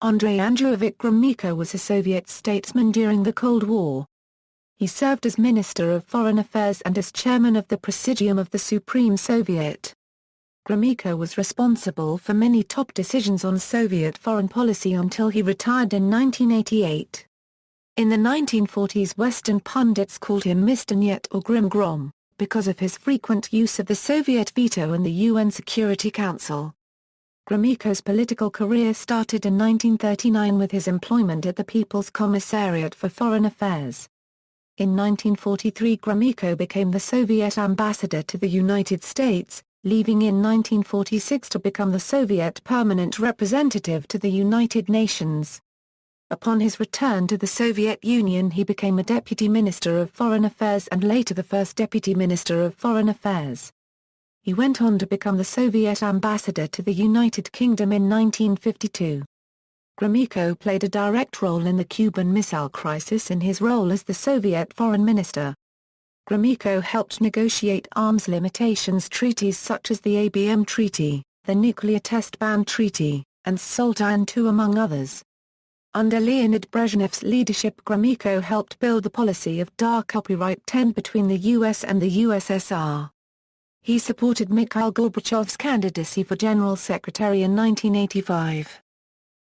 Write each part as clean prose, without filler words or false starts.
Andrei Andreyevich Gromyko was a Soviet statesman during the Cold War. He served as Minister of Foreign Affairs and as chairman of the Presidium of the Supreme Soviet. Gromyko was responsible for many top decisions on Soviet foreign policy until he retired in 1988. In the 1940s, Western pundits called him Mr. Nyet or Grom, because of his frequent use of the Soviet veto in the UN Security Council. Gromyko's political career started in 1939 with his employment at the People's Commissariat for Foreign Affairs. In 1943, Gromyko became the Soviet ambassador to the United States, leaving in 1946 to become the Soviet permanent representative to the United Nations. Upon his return to the Soviet Union, he became a Deputy Minister of Foreign Affairs and later the first Deputy Minister of Foreign Affairs. He went on to become the Soviet ambassador to the United Kingdom in 1952. Gromyko played a direct role in the Cuban Missile Crisis in his role as the Soviet foreign minister. Gromyko helped negotiate arms limitations treaties such as the ABM Treaty, the Nuclear Test Ban Treaty, and SALT II among others. Under Leonid Brezhnev's leadership, Gromyko helped build the policy of dark copyright tent between the US and the USSR. He supported Mikhail Gorbachev's candidacy for General Secretary in 1985.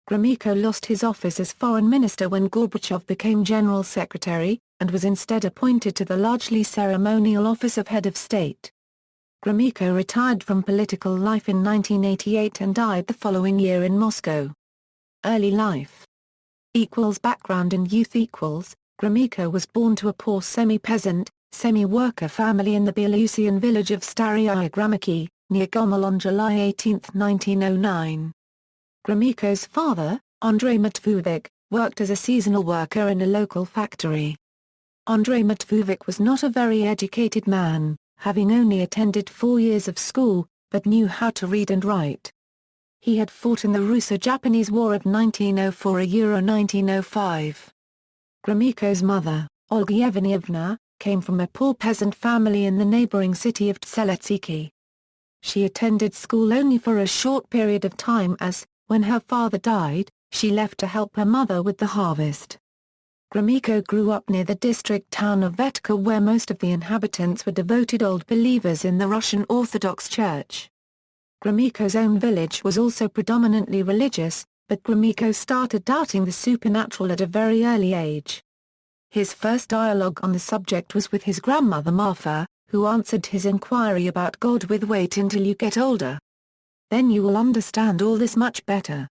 Gromyko lost his office as foreign minister when Gorbachev became General Secretary, and was instead appointed to the largely ceremonial office of Head of State. Gromyko retired from political life in 1988 and died the following year in Moscow. Early life. Background and youth. Gromyko was born to a poor semi-peasant, semi-worker family in the Belarusian village of Starye Gromyki, near Gomel on July 18, 1909. Gromyko's father, Andrei Matveevich, worked as a seasonal worker in a local factory. Andrei Matveevich was not a very educated man, having only attended 4 years of school, but knew how to read and write. He had fought in the Russo-Japanese War of 1904–1905. Gromyko's mother, Olga Yevgenievna, came from a poor peasant family in the neighboring city of Tseletsiki. She attended school only for a short period of time as, when her father died, she left to help her mother with the harvest. Gromyko grew up near the district town of Vetka, where most of the inhabitants were devoted old believers in the Russian Orthodox Church. Gromyko's own village was also predominantly religious, but Gromyko started doubting the supernatural at a very early age. His first dialogue on the subject was with his grandmother Marfa, who answered his inquiry about God with "Wait until you get older. Then you will understand all this much better."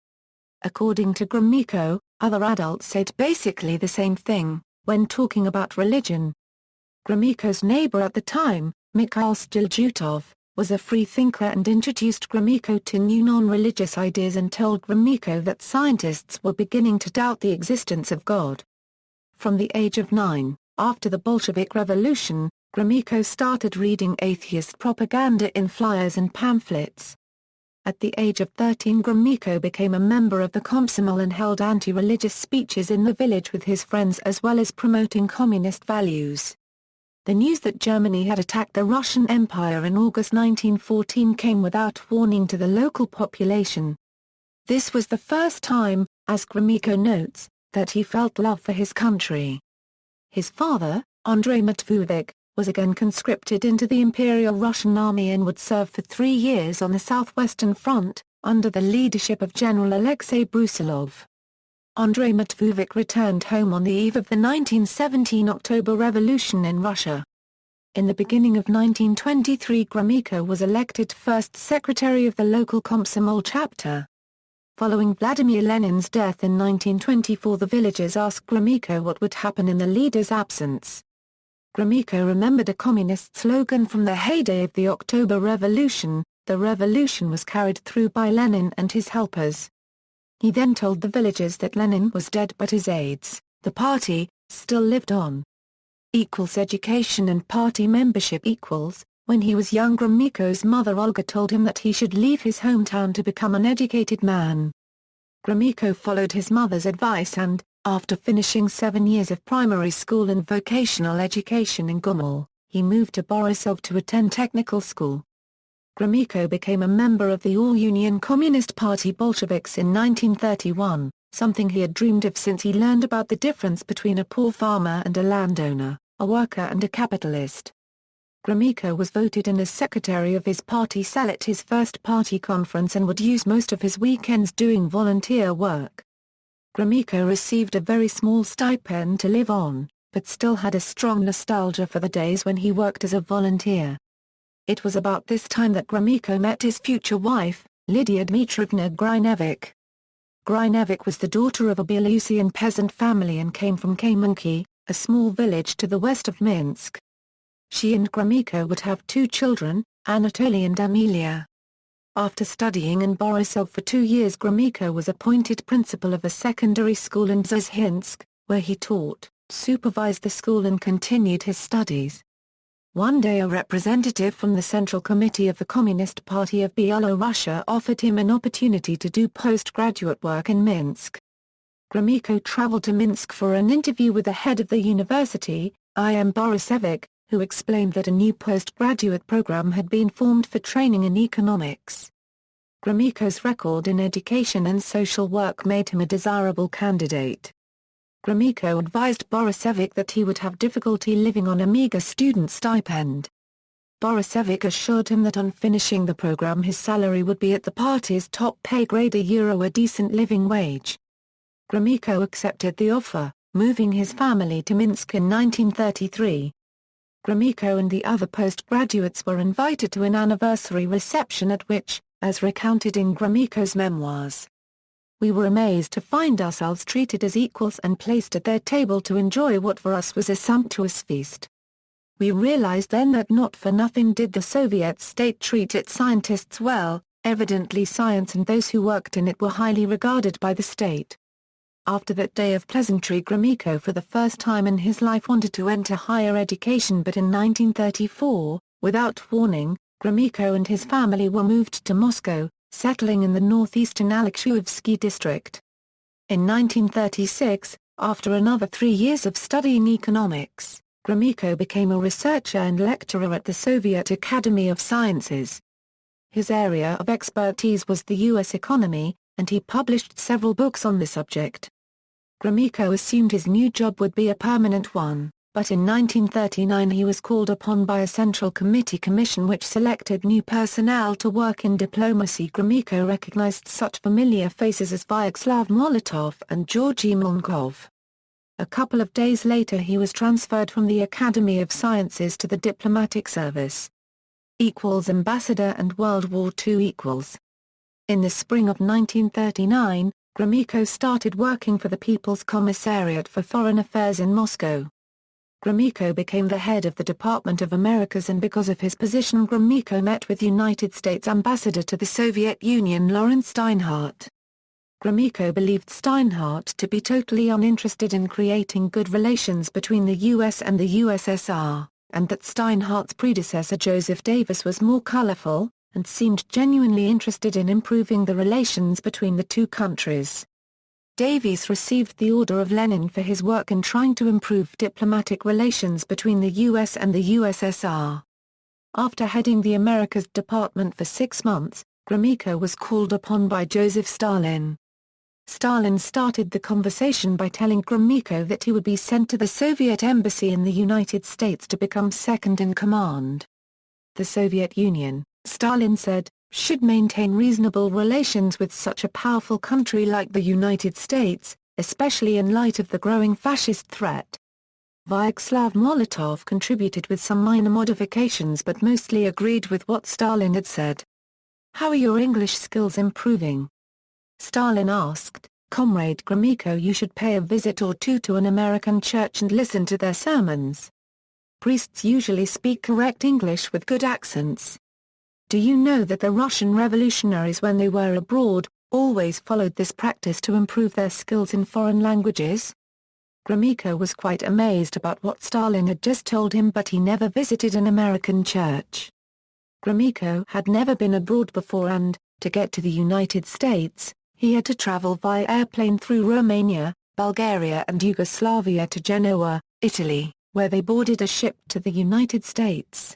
According to Gromyko, other adults said basically the same thing, when talking about religion. Gromyko's neighbor at the time, Mikhail Stiljutov, was a free thinker and introduced Gromyko to new non-religious ideas and told Gromyko that scientists were beginning to doubt the existence of God. From the age of 9, after the Bolshevik Revolution, Gromyko started reading atheist propaganda in flyers and pamphlets. At the age of 13, Gromyko became a member of the Komsomol and held anti-religious speeches in the village with his friends, as well as promoting communist values. The news that Germany had attacked the Russian Empire in August 1914 came without warning to the local population. This was the first time, as Gromyko notes, that he felt love for his country. His father, Andrei Matveevich, was again conscripted into the Imperial Russian Army and would serve for 3 years on the Southwestern Front, under the leadership of General Alexei Brusilov. Andrei Matveevich returned home on the eve of the 1917 October Revolution in Russia. In the beginning of 1923, Gromyko was elected first secretary of the local Komsomol chapter. Following Vladimir Lenin's death in 1924, the villagers asked Gromyko what would happen in the leader's absence. Gromyko remembered a communist slogan from the heyday of the October Revolution: "The revolution was carried through by Lenin and his helpers." He then told the villagers that Lenin was dead but his aides, the party, still lived on. Education and party membership. When he was young, Gromyko's mother Olga told him that he should leave his hometown to become an educated man. Gromyko followed his mother's advice and, after finishing 7 years of primary school and vocational education in Gomel, he moved to Borisov to attend technical school. Gromyko became a member of the All-Union Communist Party Bolsheviks in 1931. something he had dreamed of since he learned about the difference between a poor farmer and a landowner, a worker and a capitalist. Gromyko was voted in as secretary of his party cell at his first party conference and would use most of his weekends doing volunteer work. Gromyko received a very small stipend to live on, but still had a strong nostalgia for the days when he worked as a volunteer. It was about this time that Gromyko met his future wife, Lydia Dmitrievna Grynevich. Grynevich was the daughter of a Belarusian peasant family and came from Kamenki, a small village to the west of Minsk. She and Gromyko would have 2 children, Anatoly and Amelia. After studying in Borisov for 2 years, Gromyko was appointed principal of a secondary school in Dzhizhinsk, where he taught, supervised the school and continued his studies. One day a representative from the Central Committee of the Communist Party of Byelorussia offered him an opportunity to do postgraduate work in Minsk. Gromyko traveled to Minsk for an interview with the head of the university, I.M. Borisevich, who explained that a new postgraduate program had been formed for training in economics. Gromyko's record in education and social work made him a desirable candidate. Gromyko advised Borisevich that he would have difficulty living on a meager student stipend. Borisevich assured him that on finishing the program his salary would be at the party's top pay grade, a decent living wage. Gromyko accepted the offer, moving his family to Minsk in 1933. Gromyko and the other postgraduates were invited to an anniversary reception at which, as recounted in Gromyko's memoirs, "We were amazed to find ourselves treated as equals and placed at their table to enjoy what for us was a sumptuous feast. We realized then that not for nothing did the Soviet state treat its scientists well, evidently science and those who worked in it were highly regarded by the state." After that day of pleasantry, Gromyko for the first time in his life wanted to enter higher education, but in 1934, without warning, Gromyko and his family were moved to Moscow, settling in the northeastern Alexeyevsky district. In 1936, after another 3 years of studying economics, Gromyko became a researcher and lecturer at the Soviet Academy of Sciences. His area of expertise was the U.S. economy, and he published several books on the subject. Gromyko assumed his new job would be a permanent one, but in 1939 he was called upon by a Central Committee commission which selected new personnel to work in diplomacy. Gromyko recognized such familiar faces as Vyacheslav Molotov and Georgy Melnikov. A couple of days later he was transferred from the Academy of Sciences to the diplomatic service. Ambassador and World War II. In the spring of 1939, Gromyko started working for the People's Commissariat for Foreign Affairs in Moscow. Gromyko became the head of the Department of Americas, and because of his position Gromyko met with United States Ambassador to the Soviet Union Lawrence Steinhardt. Gromyko believed Steinhardt to be totally uninterested in creating good relations between the US and the USSR, and that Steinhardt's predecessor Joseph Davis was more colorful, and seemed genuinely interested in improving the relations between the two countries. Davies received the Order of Lenin for his work in trying to improve diplomatic relations between the US and the USSR. After heading the Americas Department for 6 months, Gromyko was called upon by Joseph Stalin. Stalin started the conversation by telling Gromyko that he would be sent to the Soviet embassy in the United States to become second in command. The Soviet Union, Stalin said, should maintain reasonable relations with such a powerful country like the United States, especially in light of the growing fascist threat. Vyacheslav Molotov contributed with some minor modifications but mostly agreed with what Stalin had said. "How are your English skills improving?" Stalin asked. "Comrade Gromyko, you should pay a visit or two to an American church and listen to their sermons. Priests usually speak correct English with good accents. Do you know that the Russian revolutionaries, when they were abroad, always followed this practice to improve their skills in foreign languages?" Gromyko was quite amazed about what Stalin had just told him, but he never visited an American church. Gromyko had never been abroad before and, to get to the United States, he had to travel via airplane through Romania, Bulgaria and Yugoslavia to Genoa, Italy, where they boarded a ship to the United States.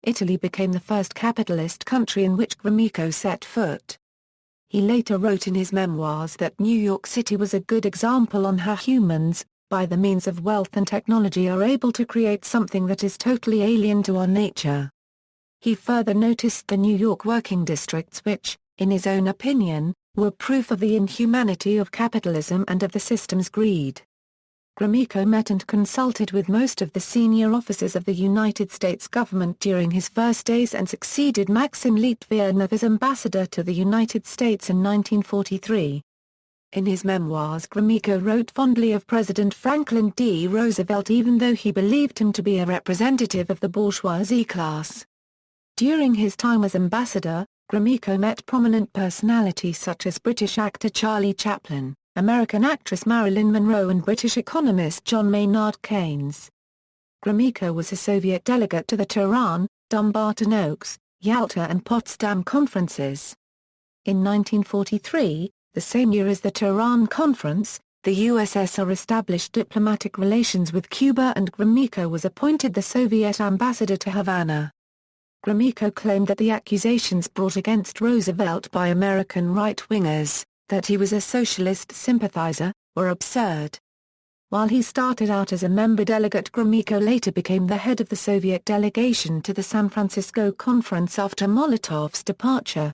Italy became the first capitalist country in which Gromyko set foot. He later wrote in his memoirs that New York City was a good example on how humans, by the means of wealth and technology, are able to create something that is totally alien to our nature. He further noticed the New York working districts which, in his own opinion, were proof of the inhumanity of capitalism and of the system's greed. Gromyko met and consulted with most of the senior officers of the United States government during his first days and succeeded Maxim Litvinov as ambassador to the United States in 1943. In his memoirs, Gromyko wrote fondly of President Franklin D. Roosevelt, even though he believed him to be a representative of the bourgeoisie class. During his time as ambassador, Gromyko met prominent personalities such as British actor Charlie Chaplin, American actress Marilyn Monroe and British economist John Maynard Keynes. Gromyko was a Soviet delegate to the Tehran, Dumbarton Oaks, Yalta and Potsdam conferences. In 1943, the same year as the Tehran Conference, the USSR established diplomatic relations with Cuba and Gromyko was appointed the Soviet ambassador to Havana. Gromyko claimed that the accusations brought against Roosevelt by American right-wingers, that he was a socialist sympathizer, were absurd. While he started out as a member delegate, Gromyko later became the head of the Soviet delegation to the San Francisco Conference after Molotov's departure.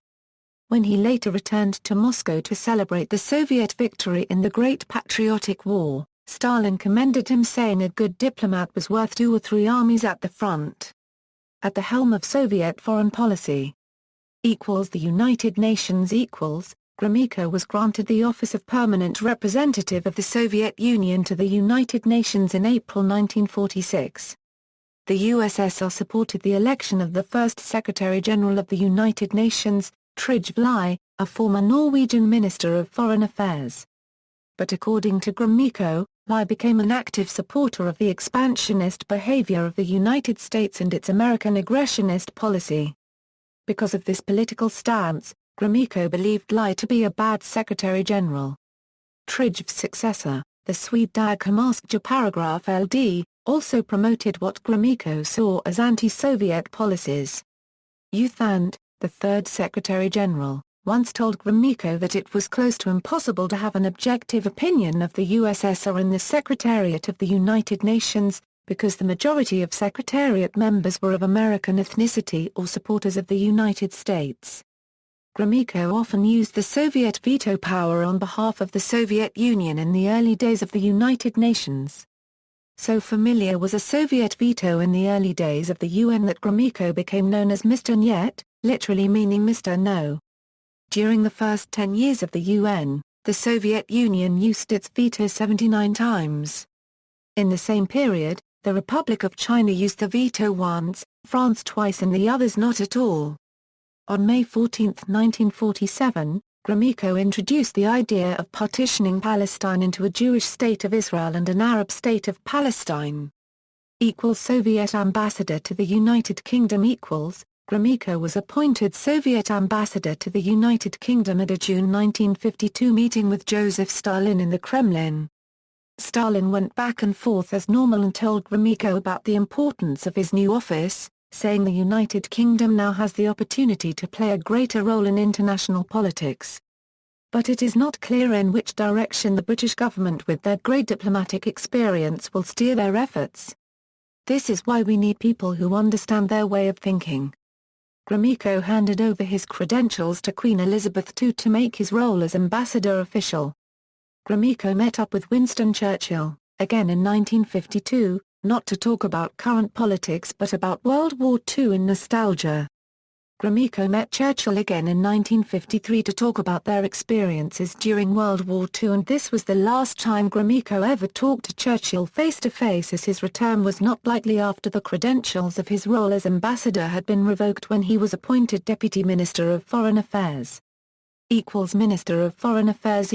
When he later returned to Moscow to celebrate the Soviet victory in the Great Patriotic War, Stalin commended him, saying a good diplomat was worth 2 or 3 armies at the front. At the helm of Soviet foreign policy. The United Nations Gromyko was granted the office of Permanent Representative of the Soviet Union to the United Nations in April 1946. The USSR supported the election of the first Secretary-General of the United Nations, Trygve Lie, a former Norwegian Minister of Foreign Affairs. But according to Gromyko, Lie became an active supporter of the expansionist behavior of the United States and its American aggressionist policy. Because of this political stance, Gromyko believed Lie to be a bad Secretary-General. Trygve's successor, the Swede Dag Hammarskjöld paragraph LD, also promoted what Gromyko saw as anti-Soviet policies. Uthand, the third Secretary-General, once told Gromyko that it was close to impossible to have an objective opinion of the USSR in the Secretariat of the United Nations, because the majority of Secretariat members were of American ethnicity or supporters of the United States. Gromyko often used the Soviet veto power on behalf of the Soviet Union in the early days of the United Nations. So familiar was a Soviet veto in the early days of the UN that Gromyko became known as Mr. Nyet, literally meaning Mr. No. During the first 10 years of the UN, the Soviet Union used its veto 79 times. In the same period, the Republic of China used the veto once, France twice and the others not at all. On May 14, 1947, Gromyko introduced the idea of partitioning Palestine into a Jewish state of Israel and an Arab state of Palestine. Soviet ambassador to the United Kingdom Gromyko was appointed Soviet ambassador to the United Kingdom at a June 1952 meeting with Joseph Stalin in the Kremlin. Stalin went back and forth as normal and told Gromyko about the importance of his new office, saying the United Kingdom now has the opportunity to play a greater role in international politics. But it is not clear in which direction the British government with their great diplomatic experience will steer their efforts. This is why we need people who understand their way of thinking. Gromyko handed over his credentials to Queen Elizabeth II to make his role as ambassador official. Gromyko met up with Winston Churchill, again in 1952, not to talk about current politics but about World War II and nostalgia. Gromyko met Churchill again in 1953 to talk about their experiences during World War II, and this was the last time Gromyko ever talked to Churchill face-to-face, as his return was not likely after the credentials of his role as ambassador had been revoked when he was appointed Deputy Minister of Foreign Affairs. Minister of Foreign Affairs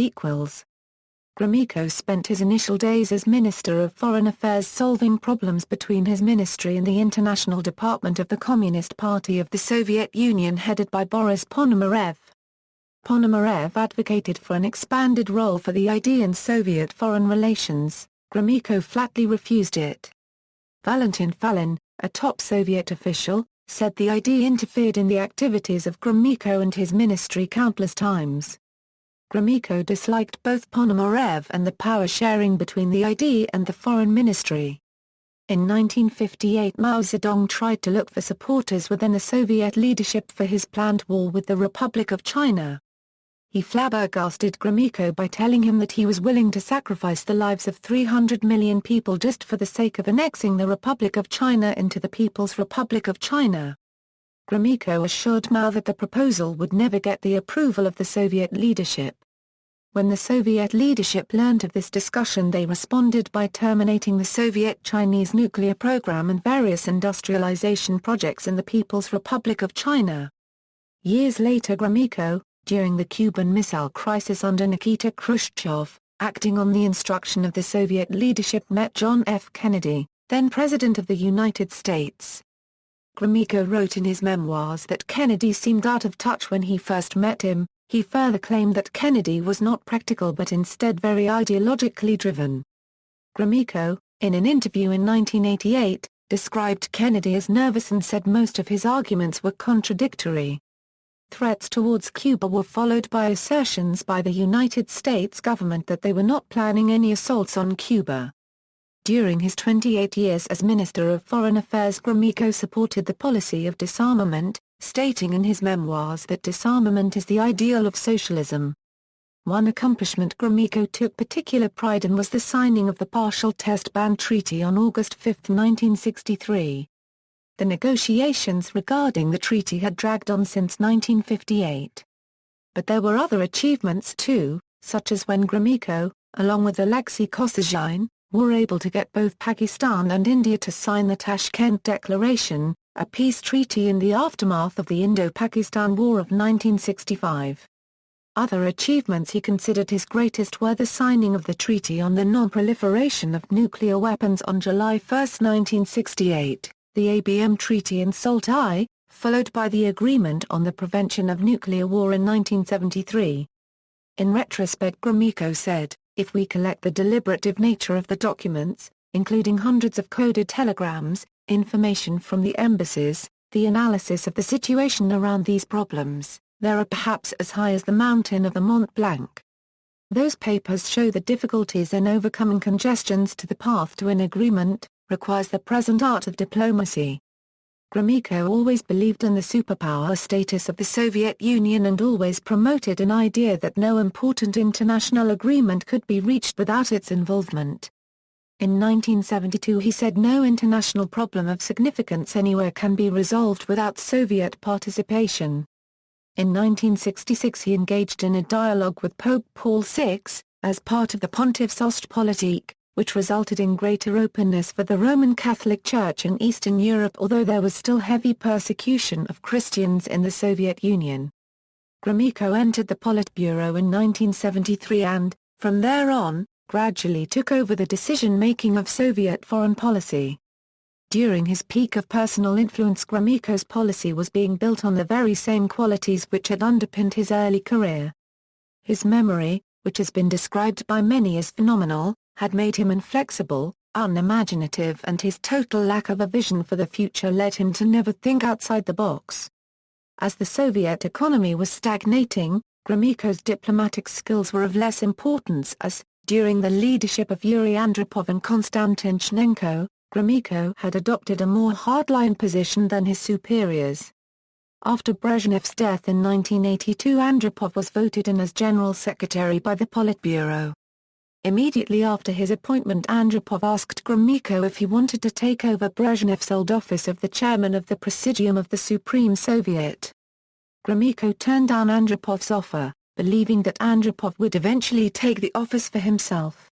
Gromyko spent his initial days as Minister of Foreign Affairs solving problems between his ministry and the International Department of the Communist Party of the Soviet Union headed by Boris Ponomarev. Ponomarev advocated for an expanded role for the ID in Soviet foreign relations. Gromyko flatly refused it. Valentin Falin, a top Soviet official, said the ID interfered in the activities of Gromyko and his ministry countless times. Gromyko disliked both Ponomarev and the power sharing between the ID and the Foreign Ministry. In 1958 Mao Zedong tried to look for supporters within the Soviet leadership for his planned war with the Republic of China. He flabbergasted Gromyko by telling him that he was willing to sacrifice the lives of 300 million people just for the sake of annexing the Republic of China into the People's Republic of China. Gromyko assured Mao that the proposal would never get the approval of the Soviet leadership. When the Soviet leadership learned of this discussion, they responded by terminating the Soviet-Chinese nuclear program and various industrialization projects in the People's Republic of China. Years later, Gromyko, during the Cuban Missile Crisis under Nikita Khrushchev, acting on the instruction of the Soviet leadership, met John F. Kennedy, then President of the United States. Gromyko wrote in his memoirs that Kennedy seemed out of touch when he first met him. He further claimed that Kennedy was not practical but instead very ideologically driven. Gromyko, in an interview in 1988, described Kennedy as nervous and said most of his arguments were contradictory. Threats towards Cuba were followed by assertions by the United States government that they were not planning any assaults on Cuba. During his 28 years as Minister of Foreign Affairs, Gromyko supported the policy of disarmament, stating in his memoirs that disarmament is the ideal of socialism. One accomplishment Gromyko took particular pride in was the signing of the Partial Test Ban Treaty on August 5, 1963. The negotiations regarding the treaty had dragged on since 1958. But there were other achievements too, such as when Gromyko, along with Alexei Kosygin, were able to get both Pakistan and India to sign the Tashkent Declaration, a peace treaty in the aftermath of the Indo-Pakistan War of 1965. Other achievements he considered his greatest were the signing of the Treaty on the Non-Proliferation of Nuclear Weapons on July 1, 1968, the ABM Treaty in Salt I, followed by the Agreement on the Prevention of Nuclear War in 1973. In retrospect, Gromyko said, "If we collect the deliberative nature of the documents, including hundreds of coded telegrams, information from the embassies, the analysis of the situation around these problems, there are perhaps as high as the mountain of the Mont Blanc. Those papers show the difficulties in overcoming congestions to the path to an agreement, requires the present art of diplomacy." Gromyko always believed in the superpower status of the Soviet Union and always promoted an idea that no important international agreement could be reached without its involvement. In 1972 he said no international problem of significance anywhere can be resolved without Soviet participation. In 1966 he engaged in a dialogue with Pope Paul VI, as part of the Pontiff's Ostpolitik, which resulted in greater openness for the Roman Catholic Church in Eastern Europe, although there was still heavy persecution of Christians in the Soviet Union. Gromyko entered the Politburo in 1973 and, from there on, gradually took over the decision-making of Soviet foreign policy. During his peak of personal influence, Gromyko's policy was being built on the very same qualities which had underpinned his early career. His memory, which has been described by many as phenomenal, had made him inflexible, unimaginative, and his total lack of a vision for the future led him to never think outside the box. As the Soviet economy was stagnating, Gromyko's diplomatic skills were of less importance as, during the leadership of Yuri Andropov and Konstantin Chnenko, Gromyko had adopted a more hardline position than his superiors. After Brezhnev's death in 1982, Andropov was voted in as General Secretary by the Politburo. Immediately after his appointment, Andropov asked Gromyko if he wanted to take over Brezhnev's old office of the chairman of the Presidium of the Supreme Soviet. Gromyko turned down Andropov's offer, believing that Andropov would eventually take the office for himself.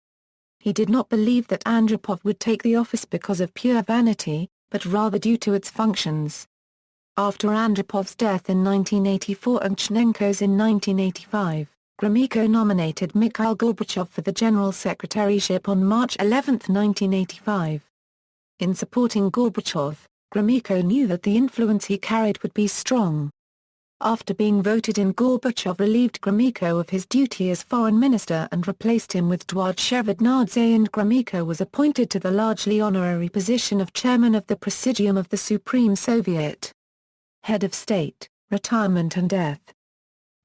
He did not believe that Andropov would take the office because of pure vanity, but rather due to its functions. After Andropov's death in 1984 and Chnenko's in 1985, Gromyko nominated Mikhail Gorbachev for the General Secretaryship on March 11, 1985. In supporting Gorbachev, Gromyko knew that the influence he carried would be strong. After being voted in, Gorbachev relieved Gromyko of his duty as foreign minister and replaced him with Eduard Shevardnadze, and Gromyko was appointed to the largely honorary position of chairman of the Presidium of the Supreme Soviet. Head of State, Retirement and Death.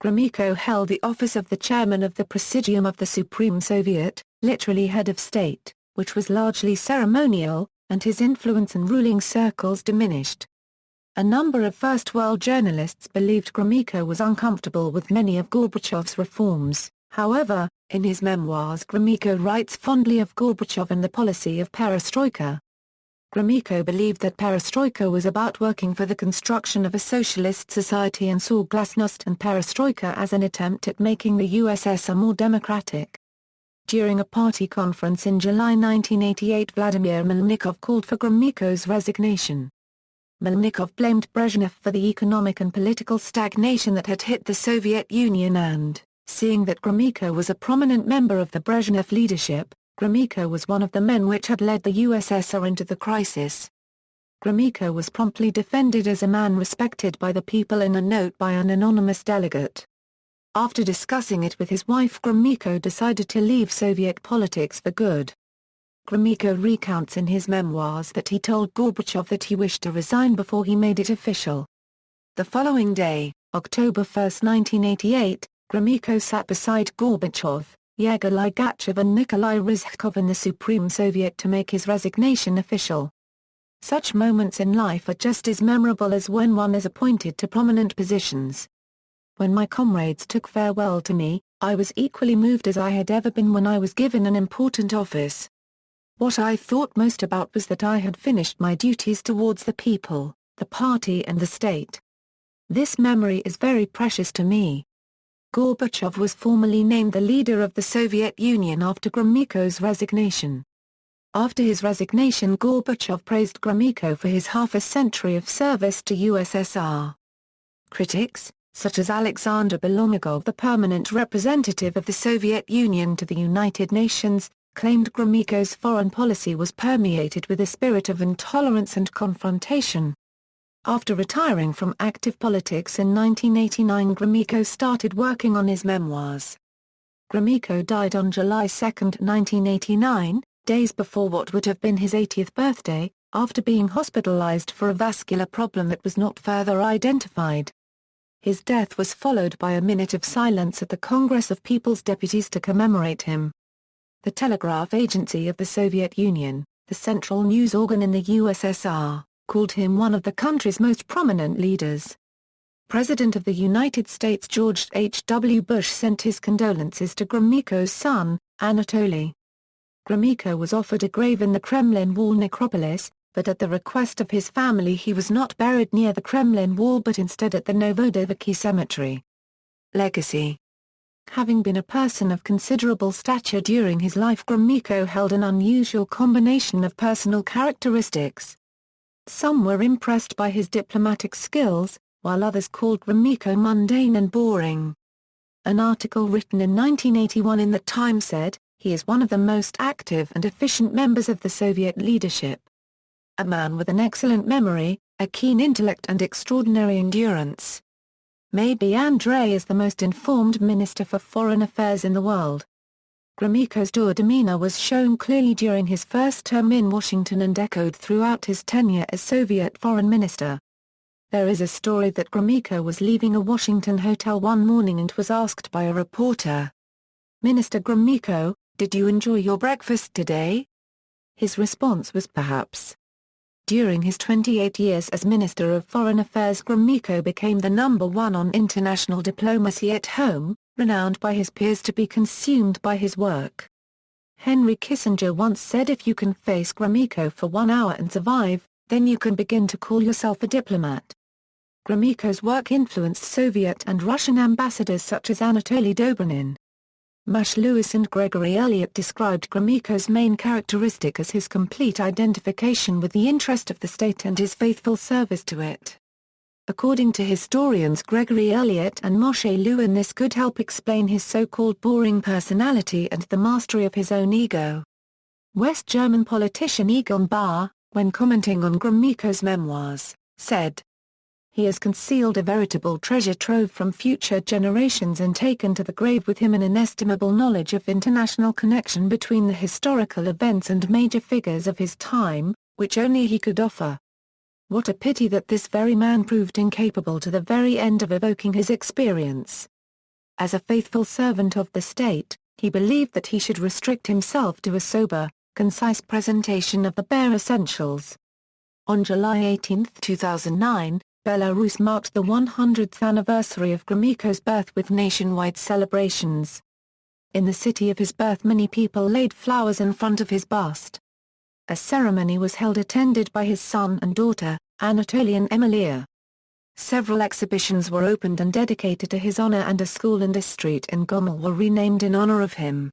Gromyko held the office of the chairman of the Presidium of the Supreme Soviet, literally head of state, which was largely ceremonial, and his influence in ruling circles diminished. A number of First World journalists believed Gromyko was uncomfortable with many of Gorbachev's reforms. However, in his memoirs Gromyko writes fondly of Gorbachev and the policy of perestroika. Gromyko believed that perestroika was about working for the construction of a socialist society and saw glasnost and perestroika as an attempt at making the USSR more democratic. During a party conference in July 1988, Vladimir Melnikov called for Gromyko's resignation. Melnikov blamed Brezhnev for the economic and political stagnation that had hit the Soviet Union and, seeing that Gromyko was a prominent member of the Brezhnev leadership, Gromyko was one of the men which had led the USSR into the crisis. Gromyko was promptly defended as a man respected by the people in a note by an anonymous delegate. After discussing it with his wife, Gromyko decided to leave Soviet politics for good. Gromyko recounts in his memoirs that he told Gorbachev that he wished to resign before he made it official. The following day, October 1, 1988, Gromyko sat beside Gorbachev, Yegor Ligachev and Nikolai Ryzhkov in the Supreme Soviet to make his resignation official. Such moments in life are just as memorable as when one is appointed to prominent positions. When my comrades took farewell to me, I was equally moved as I had ever been when I was given an important office. What I thought most about was that I had finished my duties towards the people, the party and the state. This memory is very precious to me. Gorbachev was formally named the leader of the Soviet Union after Gromyko's resignation. After his resignation, Gorbachev praised Gromyko for his half a century of service to USSR. Critics, such as Alexander Belomagov, the permanent representative of the Soviet Union to the United Nations, claimed Gromyko's foreign policy was permeated with a spirit of intolerance and confrontation. After retiring from active politics in 1989, Gromyko started working on his memoirs. Gromyko died on July 2, 1989, days before what would have been his 80th birthday, after being hospitalized for a vascular problem that was not further identified. His death was followed by a minute of silence at the Congress of People's Deputies to commemorate him. The Telegraph Agency of the Soviet Union, the central news organ in the USSR, called him one of the country's most prominent leaders. President of the United States George H. W. Bush sent his condolences to Gromyko's son, Anatoly. Gromyko was offered a grave in the Kremlin Wall necropolis, but at the request of his family he was not buried near the Kremlin Wall but instead at the Novodevichy Cemetery. Legacy. Having been a person of considerable stature during his life, Gromyko held an unusual combination of personal characteristics. Some were impressed by his diplomatic skills, while others called Gromyko mundane and boring. An article written in 1981 in the Times said, "He is one of the most active and efficient members of the Soviet leadership. A man with an excellent memory, a keen intellect and extraordinary endurance. Maybe Andrei is the most informed minister for foreign affairs in the world." Gromyko's demeanor was shown clearly during his first term in Washington and echoed throughout his tenure as Soviet foreign minister. There is a story that Gromyko was leaving a Washington hotel one morning and was asked by a reporter, "Minister Gromyko, did you enjoy your breakfast today?" His response was perhaps. During his 28 years as Minister of Foreign Affairs, Gromyko became the #1 on international diplomacy at home, renowned by his peers to be consumed by his work. Henry Kissinger once said, "If you can face Gromyko for 1 hour and survive, then you can begin to call yourself a diplomat." Gromyko's work influenced Soviet and Russian ambassadors such as Anatoly Dobrynin. Mash Lewis and Gregory Elliott described Gromyko's main characteristic as his complete identification with the interest of the state and his faithful service to it. According to historians Gregory Elliott and Moshe Lewin, this could help explain his so-called boring personality and the mastery of his own ego. West German politician Egon Bahr, when commenting on Gromyko's memoirs, said, "He has concealed a veritable treasure trove from future generations and taken to the grave with him an inestimable knowledge of international connection between the historical events and major figures of his time, which only he could offer." What a pity that this very man proved incapable to the very end of evoking his experience. As a faithful servant of the state, he believed that he should restrict himself to a sober, concise presentation of the bare essentials. On July 18, 2009, Belarus marked the 100th anniversary of Gromyko's birth with nationwide celebrations. In the city of his birth, many people laid flowers in front of his bust. A ceremony was held attended by his son and daughter, Anatoly and Emilia. Several exhibitions were opened and dedicated to his honor, and a school and a street in Gomel were renamed in honor of him.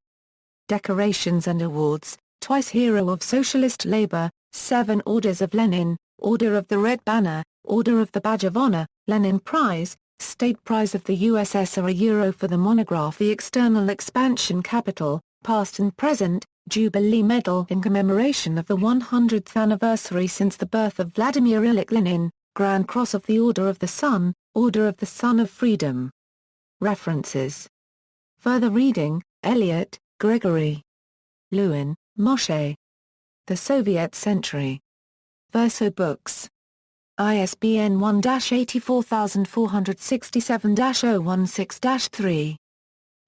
Decorations and awards: twice Hero of Socialist Labor, 7 Orders of Lenin, Order of the Red Banner, Order of the Badge of Honor, Lenin Prize, State Prize of the USSR, a Euro for the monograph The External Expansion Capital, Past and Present, Jubilee Medal in commemoration of the 100th anniversary since the birth of Vladimir Ilyich Lenin, Grand Cross of the Order of the Sun, Order of the Son of Freedom. References. Further reading: Elliott, Gregory. Lewin, Moshe. The Soviet Century. Verso Books. ISBN 1-84467-016-3.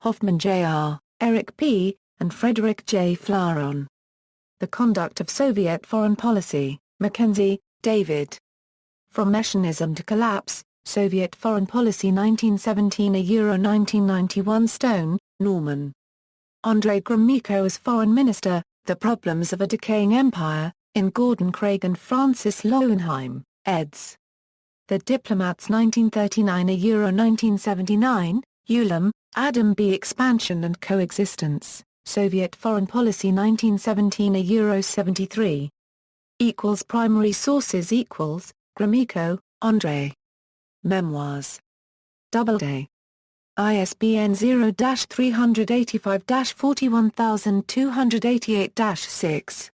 Hoffman J.R., Eric P., and Frederick J. Flaaron. The Conduct of Soviet Foreign Policy, Mackenzie, David. From Messianism to Collapse, Soviet Foreign Policy 1917 Euro 1991 Stone, Norman. Andrei Gromyko as Foreign Minister, The Problems of a Decaying Empire, in Gordon Craig and Francis Lowenheim, eds. The Diplomats 1939 Euro 1979, Ulam, Adam B. Expansion and Coexistence, Soviet Foreign Policy 1917 Euro 73. Primary sources Gromyko, Andrei. Memoirs. Doubleday. ISBN 0-385-41288-6.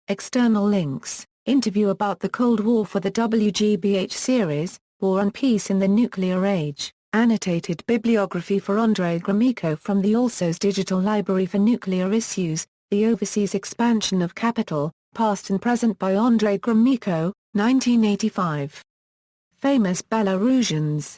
External links: interview about the Cold War for the WGBH series, War and Peace in the Nuclear Age, annotated bibliography for Andrei Gromyko from the ALSO's Digital Library for Nuclear Issues, The Overseas Expansion of Capital, Past and Present by Andrei Gromyko, 1985. Famous Belarusians.